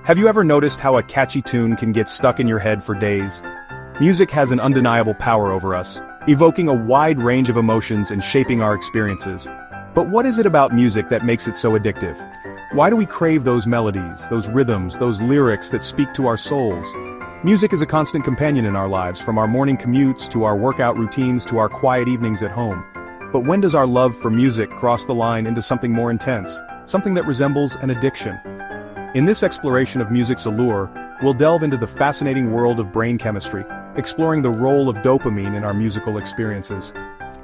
Have you ever noticed how a catchy tune can get stuck in your head for days? Music has an undeniable power over us, evoking a wide range of emotions and shaping our experiences. But what is it about music that makes it so addictive? Why do we crave those melodies, those rhythms, those lyrics that speak to our souls? Music is a constant companion in our lives, from our morning commutes to our workout routines to our quiet evenings at home. But when does our love for music cross the line into something more intense, something that resembles an addiction? In this exploration of music's allure, we'll delve into the fascinating world of brain chemistry, exploring the role of dopamine in our musical experiences.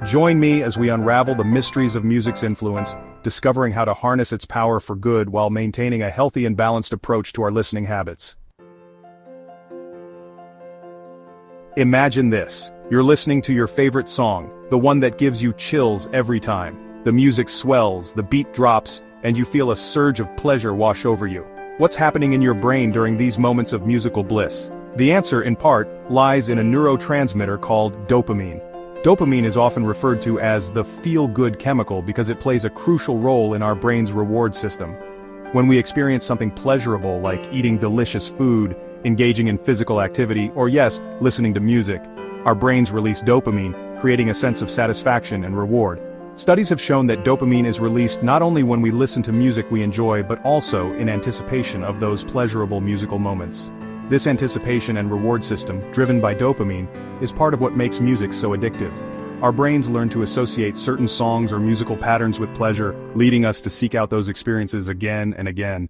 Join me as we unravel the mysteries of music's influence, discovering how to harness its power for good while maintaining a healthy and balanced approach to our listening habits. Imagine this. You're listening to your favorite song, the one that gives you chills every time. The music swells, the beat drops, and you feel a surge of pleasure wash over you. What's happening in your brain during these moments of musical bliss? The answer, in part, lies in a neurotransmitter called dopamine. Dopamine is often referred to as the feel-good chemical because it plays a crucial role in our brain's reward system. When we experience something pleasurable like eating delicious food, engaging in physical activity, or yes, listening to music, our brains release dopamine, creating a sense of satisfaction and reward. Studies have shown that dopamine is released not only when we listen to music we enjoy but also in anticipation of those pleasurable musical moments. This anticipation and reward system, driven by dopamine, is part of what makes music so addictive. Our brains learn to associate certain songs or musical patterns with pleasure, leading us to seek out those experiences again and again.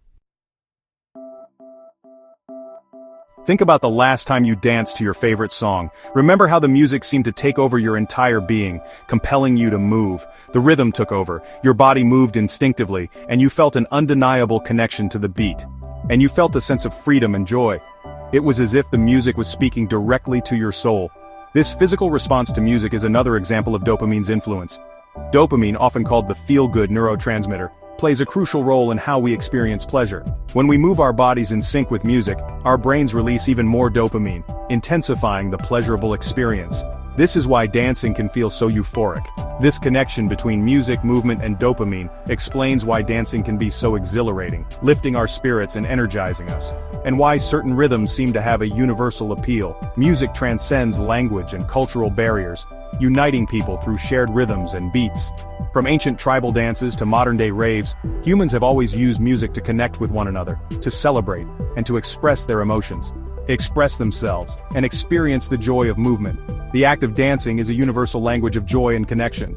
Think about the last time you danced to your favorite song. Remember how the music seemed to take over your entire being, compelling you to move. The rhythm took over, your body moved instinctively, and you felt an undeniable connection to the beat. And you felt a sense of freedom and joy. It was as if the music was speaking directly to your soul. This physical response to music is another example of dopamine's influence. Dopamine, often called the feel-good neurotransmitter, plays a crucial role in how we experience pleasure. When we move our bodies in sync with music, our brains release even more dopamine, intensifying the pleasurable experience. This is why dancing can feel so euphoric. This connection between music, movement, and dopamine explains why dancing can be so exhilarating, lifting our spirits and energizing us. And why certain rhythms seem to have a universal appeal. Music transcends language and cultural barriers, uniting people through shared rhythms and beats. From ancient tribal dances to modern-day raves, humans have always used music to connect with one another, to celebrate, and to express their emotions. Express themselves, and experience the joy of movement. The act of dancing is a universal language of joy and connection.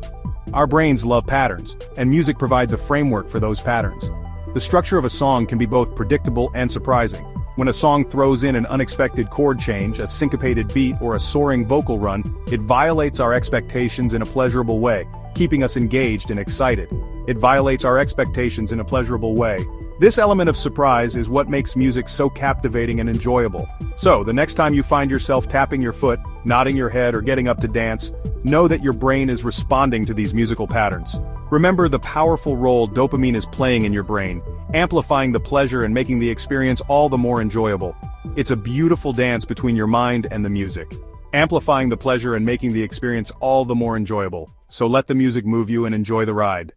Our brains love patterns, and music provides a framework for those patterns. The structure of a song can be both predictable and surprising. When a song throws in an unexpected chord change, a syncopated beat, or a soaring vocal run, it violates our expectations in a pleasurable way, keeping us engaged and excited. It violates our expectations in a pleasurable way. This element of surprise is what makes music so captivating and enjoyable. So, the next time you find yourself tapping your foot, nodding your head, or getting up to dance, know that your brain is responding to these musical patterns. Remember the powerful role dopamine is playing in your brain, amplifying the pleasure and making the experience all the more enjoyable. It's a beautiful dance between your mind and the music, amplifying the pleasure and making the experience all the more enjoyable. So let the music move you and enjoy the ride.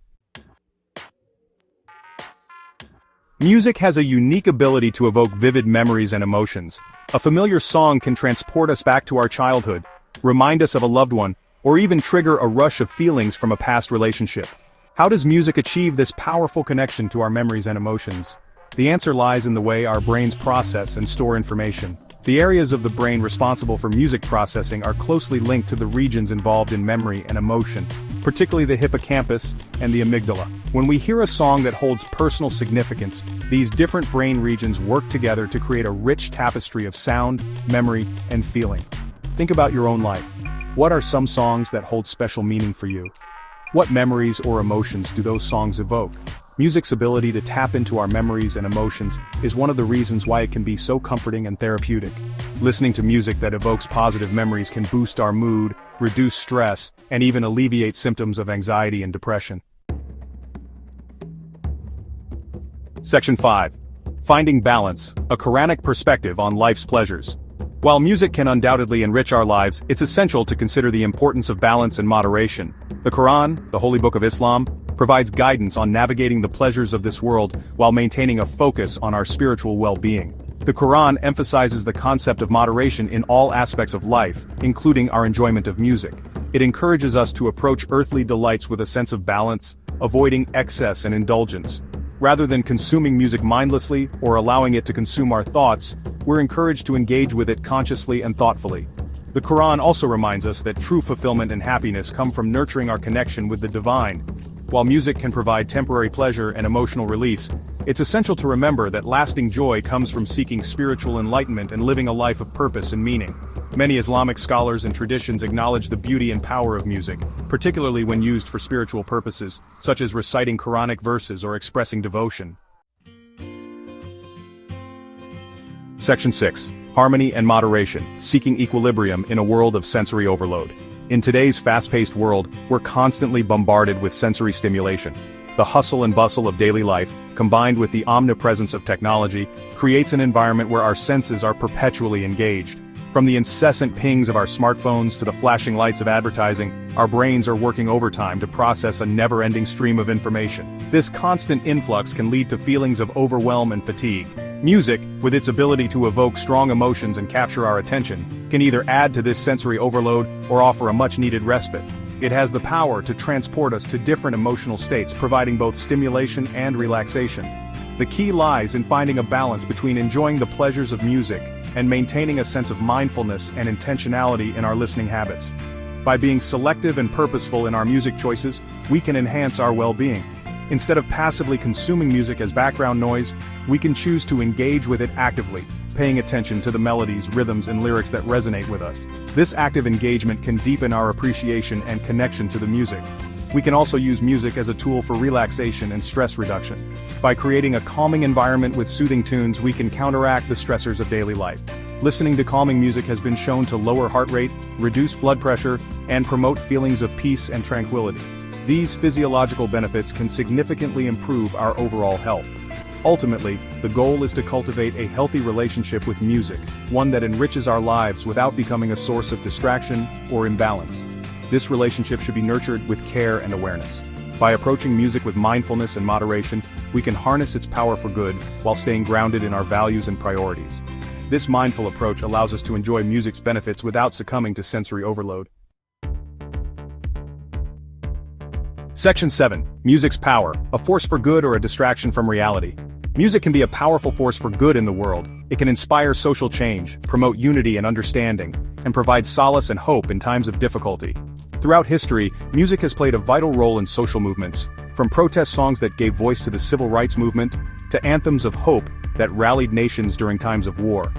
Music has a unique ability to evoke vivid memories and emotions. A familiar song can transport us back to our childhood, remind us of a loved one, or even trigger a rush of feelings from a past relationship. How does music achieve this powerful connection to our memories and emotions? The answer lies in the way our brains process and store information. The areas of the brain responsible for music processing are closely linked to the regions involved in memory and emotion, particularly the hippocampus and the amygdala. When we hear a song that holds personal significance, these different brain regions work together to create a rich tapestry of sound, memory, and feeling. Think about your own life. What are some songs that hold special meaning for you? What memories or emotions do those songs evoke? Music's ability to tap into our memories and emotions is one of the reasons why it can be so comforting and therapeutic. Listening to music that evokes positive memories can boost our mood, reduce stress, and even alleviate symptoms of anxiety and depression. Section 5. Finding balance, a Quranic perspective on life's pleasures. While music can undoubtedly enrich our lives, it's essential to consider the importance of balance and moderation. The Quran, the Holy Book of Islam, provides guidance on navigating the pleasures of this world while maintaining a focus on our spiritual well-being. The Quran emphasizes the concept of moderation in all aspects of life, including our enjoyment of music. It encourages us to approach earthly delights with a sense of balance, avoiding excess and indulgence. Rather than consuming music mindlessly or allowing it to consume our thoughts, we're encouraged to engage with it consciously and thoughtfully. The Quran also reminds us that true fulfillment and happiness come from nurturing our connection with the divine. While music can provide temporary pleasure and emotional release, it's essential to remember that lasting joy comes from seeking spiritual enlightenment and living a life of purpose and meaning. Many Islamic scholars and traditions acknowledge the beauty and power of music, particularly when used for spiritual purposes, such as reciting Quranic verses or expressing devotion. Section 6. Harmony and moderation, seeking equilibrium in a world of sensory overload. In today's fast-paced world, we're constantly bombarded with sensory stimulation. The hustle and bustle of daily life, combined with the omnipresence of technology, creates an environment where our senses are perpetually engaged. From the incessant pings of our smartphones to the flashing lights of advertising, our brains are working overtime to process a never-ending stream of information. This constant influx can lead to feelings of overwhelm and fatigue. Music, with its ability to evoke strong emotions and capture our attention, can either add to this sensory overload or offer a much-needed respite. It has the power to transport us to different emotional states, providing both stimulation and relaxation. The key lies in finding a balance between enjoying the pleasures of music and maintaining a sense of mindfulness and intentionality in our listening habits. By being selective and purposeful in our music choices, we can enhance our well-being. Instead of passively consuming music as background noise, we can choose to engage with it actively, paying attention to the melodies, rhythms, and lyrics that resonate with us. This active engagement can deepen our appreciation and connection to the music. We can also use music as a tool for relaxation and stress reduction. By creating a calming environment with soothing tunes, we can counteract the stressors of daily life. Listening to calming music has been shown to lower heart rate, reduce blood pressure, and promote feelings of peace and tranquility. These physiological benefits can significantly improve our overall health. Ultimately, the goal is to cultivate a healthy relationship with music, one that enriches our lives without becoming a source of distraction or imbalance. This relationship should be nurtured with care and awareness. By approaching music with mindfulness and moderation, we can harness its power for good while staying grounded in our values and priorities. This mindful approach allows us to enjoy music's benefits without succumbing to sensory overload. Section 7. Music's power, a force for good or a distraction from reality. Music can be a powerful force for good in the world. It can inspire social change, promote unity and understanding, and provide solace and hope in times of difficulty. Throughout history, music has played a vital role in social movements, from protest songs that gave voice to the civil rights movement, to anthems of hope that rallied nations during times of war.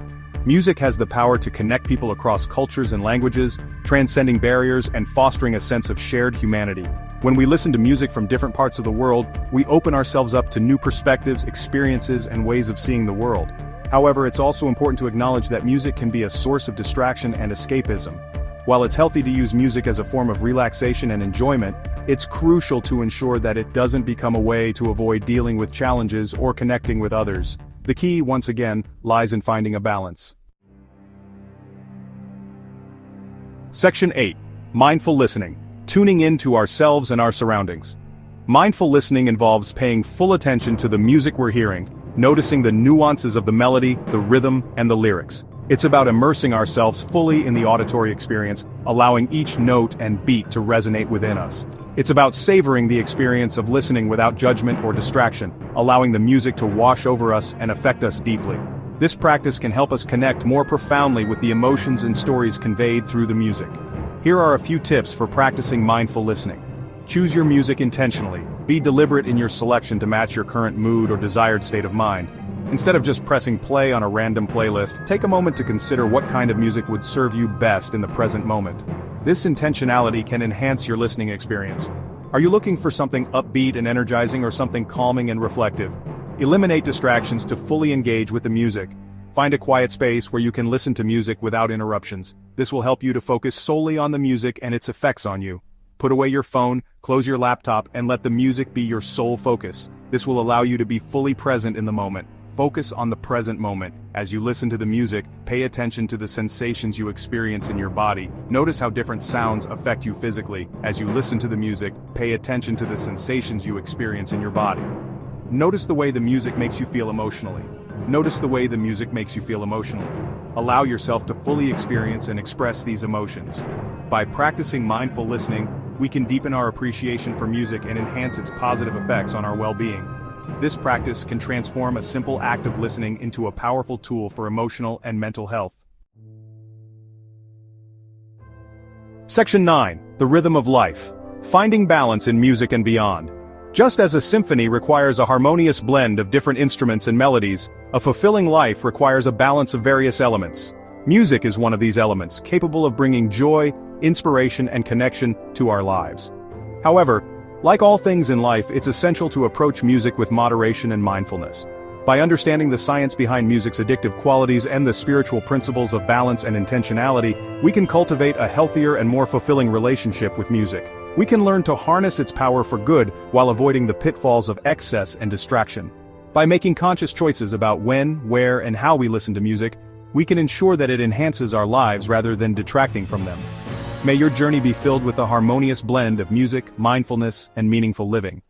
Music has the power to connect people across cultures and languages, transcending barriers and fostering a sense of shared humanity. When we listen to music from different parts of the world, we open ourselves up to new perspectives, experiences, and ways of seeing the world. However, it's also important to acknowledge that music can be a source of distraction and escapism. While it's healthy to use music as a form of relaxation and enjoyment, it's crucial to ensure that it doesn't become a way to avoid dealing with challenges or connecting with others. The key, once again, lies in finding a balance. Section 8. Mindful listening. Tuning in to ourselves and our surroundings. Mindful listening involves paying full attention to the music we're hearing, noticing the nuances of the melody, the rhythm, and the lyrics. It's about immersing ourselves fully in the auditory experience, allowing each note and beat to resonate within us. It's about savoring the experience of listening without judgment or distraction, allowing the music to wash over us and affect us deeply. This practice can help us connect more profoundly with the emotions and stories conveyed through the music. Here are a few tips for practicing mindful listening. Choose your music intentionally. Be deliberate in your selection to match your current mood or desired state of mind. Instead of just pressing play on a random playlist, take a moment to consider what kind of music would serve you best in the present moment. This intentionality can enhance your listening experience. Are you looking for something upbeat and energizing or something calming and reflective? Eliminate distractions to fully engage with the music. Find a quiet space where you can listen to music without interruptions. This will help you to focus solely on the music and its effects on you. Put away your phone, close your laptop, and let the music be your sole focus. This will allow you to be fully present in the moment. Focus on the present moment. As you listen to the music, pay attention to the sensations you experience in your body. Notice how different sounds affect you physically. As you listen to the music, pay attention to the sensations you experience in your body. Notice the way the music makes you feel emotionally. Notice the way the music makes you feel emotionally. Allow yourself to fully experience and express these emotions. By practicing mindful listening, we can deepen our appreciation for music and enhance its positive effects on our well-being. This practice can transform a simple act of listening into a powerful tool for emotional and mental health. Section 9. The Rhythm of Life. Finding balance in music and beyond. Just as a symphony requires a harmonious blend of different instruments and melodies, a fulfilling life requires a balance of various elements. Music is one of these elements, capable of bringing joy, inspiration, and connection to our lives. However, like all things in life, it's essential to approach music with moderation and mindfulness. By understanding the science behind music's addictive qualities and the spiritual principles of balance and intentionality, we can cultivate a healthier and more fulfilling relationship with music. We can learn to harness its power for good while avoiding the pitfalls of excess and distraction. By making conscious choices about when, where, and how we listen to music, we can ensure that it enhances our lives rather than detracting from them. May your journey be filled with a harmonious blend of music, mindfulness, and meaningful living.